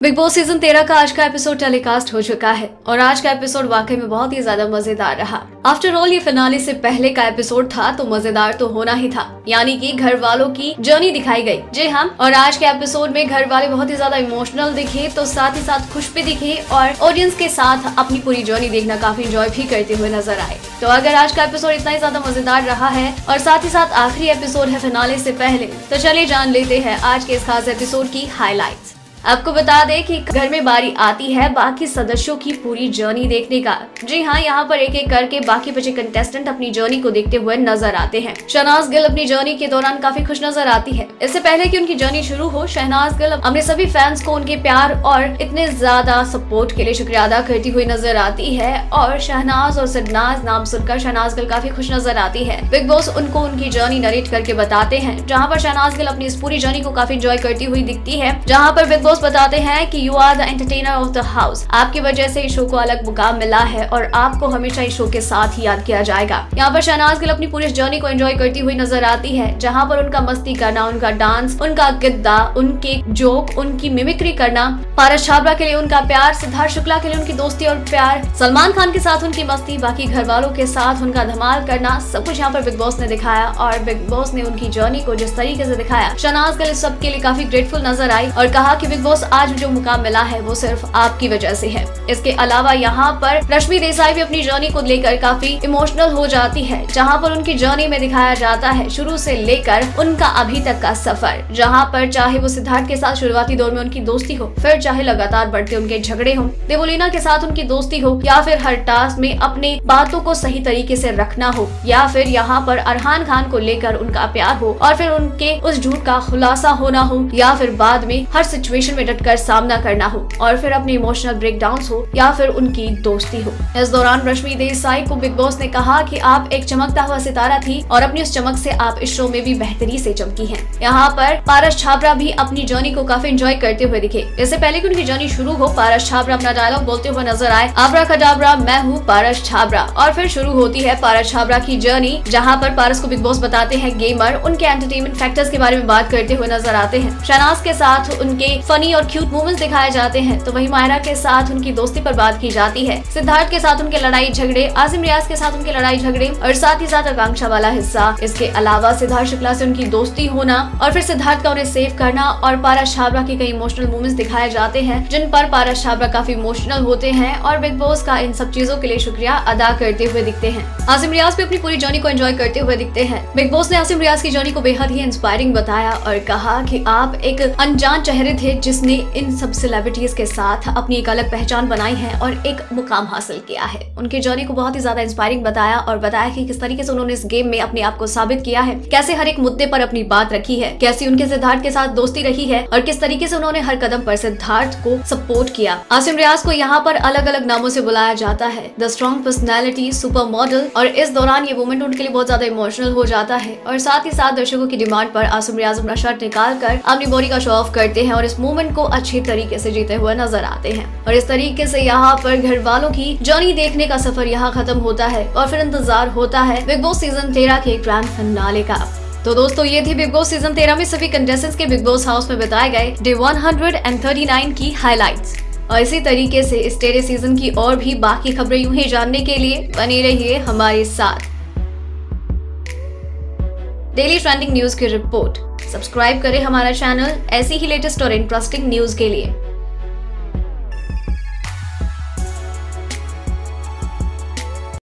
Big boss season 13 का आज का एपिसोड टेलीकास्ट हो चुका है और आज का एपिसोड वाकई में बहुत ही ज्यादा मजेदार रहा। आफ्टर ऑल ये फिनाले से पहले का एपिसोड था तो मजेदार तो होना ही था, यानी कि घर वालों की जर्नी दिखाई गई। जी हाँ, और आज के एपिसोड में घर वाले बहुत ही ज्यादा इमोशनल दिखे तो साथ ही साथ खुश भी दिखे और ऑडियंस के साथ अपनी पूरी जर्नी देखना काफी एंजॉय भी करते हुए नजर आए। तो अगर आज का एपिसोड इतना ही ज्यादा मजेदार रहा है और साथ ही साथ आखिरी एपिसोड है फिनाले से पहले, तो चलिए जान लेते हैं आज के इस खास एपिसोड की हाईलाइट्स। आपको बता दें कि घर में बारी आती है बाकी सदस्यों की पूरी जर्नी देखने का। जी हाँ, यहाँ पर एक एक करके बाकी बचे कंटेस्टेंट अपनी जर्नी को देखते हुए नजर आते हैं। शहनाज गिल अपनी जर्नी के दौरान काफी खुश नजर आती है। इससे पहले कि उनकी जर्नी शुरू हो, शहनाज गिल अपने सभी फैंस को उनके प्यार और इतने ज्यादा सपोर्ट के लिए शुक्रिया अदा करती हुई नजर आती है और शहनाज और सिडनाज नाम सुनकर शहनाज गिल काफी खुश नजर आती है। बिग बॉस उनको उनकी जर्नी नरेट करके बताते हैं, जहाँ पर शहनाज गिल अपनी इस पूरी जर्नी को काफी एंजॉय करती हुई दिखती है। जहाँ पर बिग बॉस बताते हैं कि you are the entertainer of the house, आपकी वजह से इस शो को अलग मुकाम मिला है और आपको हमेशा इस शो के साथ ही याद किया जाएगा। यहाँ पर शहनाज गिल अपनी पूरी जर्नी को एंजॉय करती हुई नजर आती है, जहाँ पर उनका मस्ती करना, उनका डांस, उनका गिद्दा, उनके जोक, उनकी मिमिक्री करना, पारस छाबरा के लिए उनका प्यार, सिद्धार्थ शुक्ला के लिए उनकी दोस्ती और प्यार, सलमान खान के साथ उनकी मस्ती, बाकी घर वालों के साथ उनका धमाल करना, सब कुछ यहाँ पर बिग बॉस ने दिखाया। और बिग बॉस ने उनकी जर्नी को जिस तरीके से दिखाया, शहनाज गिल इस सब के लिए काफी ग्रेटफुल नजर आई और कहा कि बिग बॉस आज जो मुकाम मिला है वो सिर्फ आपकी वजह से है। इसके अलावा यहाँ पर रश्मि देसाई भी अपनी जर्नी को लेकर काफी इमोशनल हो जाती है, जहाँ पर उनकी जर्नी में दिखाया जाता है शुरू से लेकर उनका अभी तक का सफर, जहाँ पर चाहे वो सिद्धार्थ के साथ शुरुआती दौर में उनकी दोस्ती हो, फिर चाहे लगातार बढ़ते उनके झगड़े हो, देवोलीना के साथ उनकी दोस्ती हो, या फिर हर टास्क में अपने बातों को सही तरीके से रखना हो, या फिर यहाँ पर अरहान खान को लेकर उनका प्यार हो और फिर उनके उस झूठ का खुलासा होना हो, या फिर बाद में हर सिचुएशन में डटकर सामना करना हो और फिर अपने इमोशनल ब्रेकडाउन्स हो या फिर उनकी दोस्ती हो। इस दौरान रश्मि देसाई को बिग बॉस ने कहा कि आप एक चमकता हुआ सितारा थी और अपनी उस चमक से आप इस शो में भी बेहतरी से चमकी हैं। यहाँ पर पारस छाबरा भी अपनी जर्नी को काफी एंजॉय करते हुए दिखे। इससे पहले कि उनकी जर्नी शुरू हो, पारस छाबरा अपना डायलॉग बोलते हुए नजर आए, आबरा खडाबरा मैं हूँ पारस छाबरा। और फिर शुरू होती है पारस छाबरा की जर्नी, जहाँ पर पारस को बिग बॉस बताते हैं गेमर, उनके एंटरटेनमेंट फैक्टर्स के बारे में बात करते हुए नजर आते हैं। शहनाज के साथ उनके फनी और क्यूट मोमेंट्स दिखाए जाते हैं, तो वहीं मायरा के साथ उनकी दोस्ती पर बात की जाती है, सिद्धार्थ के साथ उनके लड़ाई झगड़े, आसिम रियाज के साथ उनके लड़ाई झगड़े और साथ ही साथ आकांक्षा वाला हिस्सा। इसके अलावा सिद्धार्थ शुक्ला से उनकी दोस्ती होना और फिर सिद्धार्थ का उन्हें सेव करना और पारस छाबरा के कई इमोशनल मोमेंट्स दिखाए जाते हैं, जिन पर पारस छाबरा काफी इमोशनल होते हैं और बिग बॉस का इन सब चीजों के लिए शुक्रिया अदा करते हुए दिखते हैं। आसिम रियाज भी अपनी पूरी जर्नी को एंजॉय करते हुए दिखते हैं। बिग बॉस ने आसिम रियाज की जर्नी को बेहद ही इंस्पायरिंग बताया और कहा कि आप एक अनजान चेहरे थे जिसने इन सब सेलिब्रिटीज के साथ अपनी एक अलग पहचान बनाई है और एक मुकाम हासिल किया है। उनकी जर्नी को बहुत ही ज्यादा इंस्पायरिंग बताया और बताया कि किस तरीके से उन्होंने इस गेम में अपने आप को साबित किया है, कैसे हर एक मुद्दे पर अपनी बात रखी है, कैसी उनके सिद्धार्थ के साथ दोस्ती रही है और किस तरीके से उन्होंने हर कदम पर सिद्धार्थ को सपोर्ट किया। आसिम रियाज को यहाँ पर अलग अलग नामों से बुलाया जाता है, the strong personality, super model, और इस दौरान ये मोमेंट उनके लिए बहुत ज्यादा इमोशनल हो जाता है और साथ ही साथ दर्शकों की डिमांड पर आसिम रियाज अपना शर्ट निकाल कर अपनी बॉडी का शो ऑफ करते हैं और इस मोमेंट को अच्छी तरीके से जीते हुए नजर आते हैं। और इस तरीके से यहाँ पर घर वालों की जर्नी देखने का सफर यहाँ खत्म होता है और फिर इंतजार होता है बिग बॉस सीजन 13 के ग्रैंड फिनाले का। तो दोस्तों, ये थी बिग बॉस सीजन 13 में सभी कंटेस्टेंट्स के बिग बॉस हाउस में बताए गए डे 139 की हाईलाइट्स। और इसी तरीके से इस 13 सीजन की और भी बाकी खबरें यूं ही जानने के लिए बने रहिए हमारे साथ। डेली ट्रेंडिंग न्यूज की रिपोर्ट सब्सक्राइब करें हमारा चैनल ऐसी ही लेटेस्ट और इंटरेस्टिंग न्यूज के लिए।